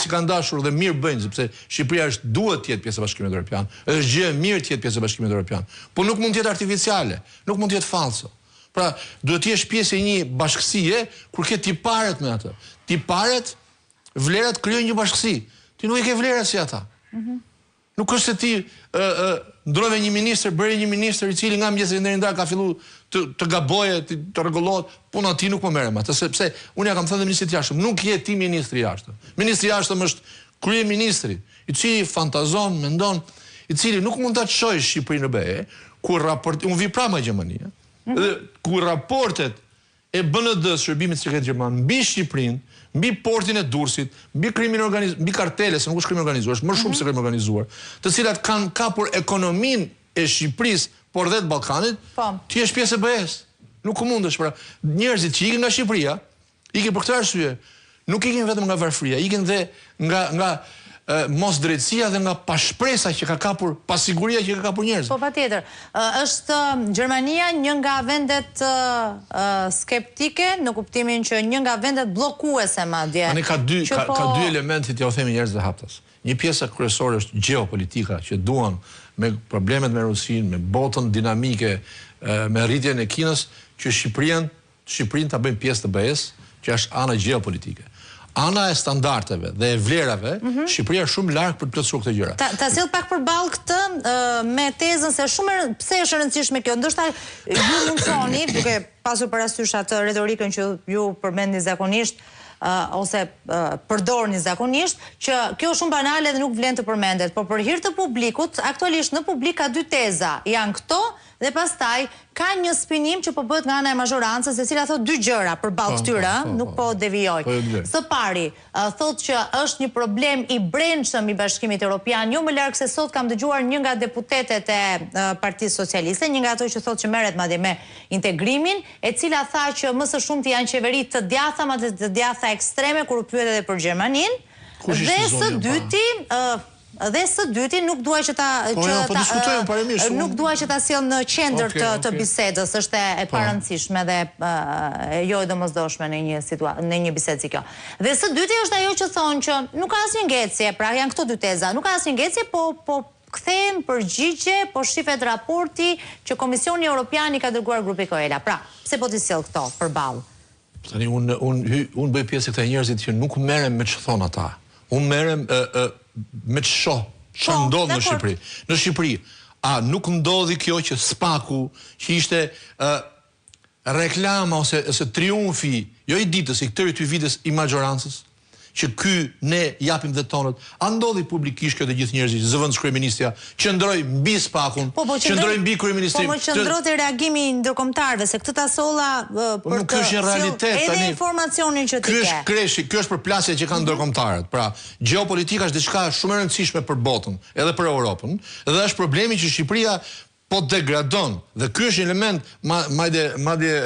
si kanë dashur dhe mirë bëjnë, sepse Shqipëria duhet të jetë pjesë e Bashkimit Evropian, është gjë e mirë të jetë pjesë e Bashkimit Evropian, por nuk mund të jetë artificiale, nuk mund të jetë falso. Pra, duhet të jesh pjesë e një bashkësie kur ke tiparet me atë. Tiparet, vlerat krijojnë një bashkësi. Ti nuk e ke vlerat si ata. Nuk është se ti ndrove një ministër, bëre një ministër i cili nga mëngjesi deri në darkë ka filluar të gaboje, të rregullohet, puna ti nuk më merrem atë, sepse unë ja kam thënë ministrit jashtëm, nuk je ti ministri i jashtëm. Ministri i jashtëm është kryeministri, i cili fantazon, mendon, i cili nuk mund ta çojë Shqipërinë në BE, ku unë vi pra nga Gjermania, dhe ku raportet e BND-s, Shërbimit Sekret Gjerman, mbi Shqipërinë, mbi portin e Durrësit, mbi krimin organizuar, mbi kartele, se nuk është krim organizuar, është më shumë se krim organizuar, të cilat kanë kapur ekonominë e Shqipërisë, por dhe të Ballkanit, ti je pjesë e BE-s. Nuk mundesh, pra, njerëzit që ikin nga Shqipëria, ikin për këtë arsye, nuk ikin vetëm nga varfëria, ikin dhe nga mos drejtësia dhe nga pashpresa që ka kapur, pasiguria që ka kapur njerëzit. Po, patjetër. Është Gjermania një nga vendet skeptike, në kuptimin që një nga vendet bllokuese madje. Ka dy elemente që u themi njerëzit e haptas. Një pjesë kryesore është gjeopolitika, që duan me problemet me Rusinë, me botën dinamike, me rritjen e Kinës, që Shqipërinë ta bëjnë pjesë të BE-s, që është ana gjeopolitike. Ana e standardeve dhe e vlerave, Shqipëria është shumë larg për të plotësuar këtë gjëra. Ta sjell pak përballë këtë me tezën se pse është e rëndësishme kjo. Ndoshta ju mundsoni, duke pasur parasysh atë retorikën që ju përmendni zakonisht, ose përdorni zakonisht, që kjo është shumë banale dhe nuk vlen të përmendet, por për hir të publikut, aktualisht në publik ka dy teza, janë këto dhe pastaj ka një spinim që po bëhet nga ana e mazhorancës, e cila thot dy gjëra përballë këtyre, nuk po devijoj. Së pari, thot që është një problem i brendshëm i Bashkimit Evropian, jo më larg se sot kam dëgjuar një nga deputetet e Partisë Socialiste, një nga ato që thot që merret madje me integrimin, e cila tha që më së shumti janë qeveri të djatha, madje të djatha ekstreme, kur u pyet edhe për Gjermaninë. Dhe së dyti nuk duaj që ta sjell në qendër të bisedës, është e parëndësishme dhe jo e domosdoshme në një bisedë si kjo. Dhe së dyti është ajo që thonë që nuk ka asnjë ngecje, pra janë këto dy teza, nuk ka asnjë ngecje, po kthehen përgjigje, po shifet raporti që Komisioni Evropian i ka dërguar grupi Koela. Pra, pse po t'i sjell këto përballë? Tani unë bëj pjesë e këta njerëzit që nuk merrem me ç'thon thonë ata. Unë merrem me që ndodh në Shqipëri. Në Shqipëri, nuk ndodhi kjo që spaku, që ishte reklama ose triumfi, jo i ditës, i këtëri 2 vitës i majorancës, që ne japim dhe tonët, a ndodhi publikisht kjo të gjithë njerëzit, zëvendës kryeministja, qëndroi mbi spakun, qëndroi mbi kryeministrin. Po më qëndroi te reagimi ndërkombëtarëve, se këtë ta solla për të edhe informacionin që ti ke. Kjo është përplasja që kanë ndërkombëtarët. Pra, gjeopolitika është diçka shumë e rëndësishme për botën, edhe për Europën, dhe është problemi që Shqipëria po degradon, dhe ky është një element, madje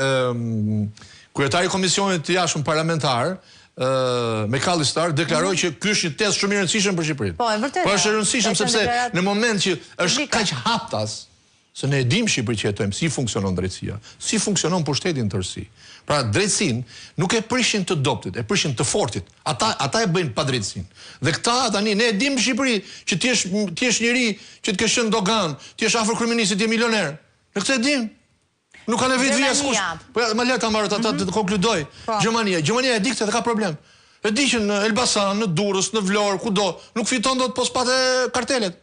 kryetari i Komisionit të Jashtëm Parlamentar, McAllister, deklaroi që ky është një test shumë i rëndësishëm për Shqipërinë. Po, e vërtetë. Po është e rëndësishëm sepse në moment që është kaq haptas, se ne e dim Shqipëri që jetojmë, si funksionon drejtësia, si funksionon pushteti në tërësi. Pra, drejtësinë nuk e prishin të dobtit, e prishin të fortit. Ata e bëjnë pa drejtësinë. Dhe këta tani ne e dim Shqipëri që ti je njëri që të kesh qenë dogan, ti je afër kryeministit, ti je milioner. Ne këtë e dim. Nuk ka nevojë të askush. Po më le ta marrë ata të konkludoj. Gjermania e di këtë dhe ka problem. E di që në Elbasan, në Durrës, në Vlorë, kudo, nuk fiton dot pospat e kartelet.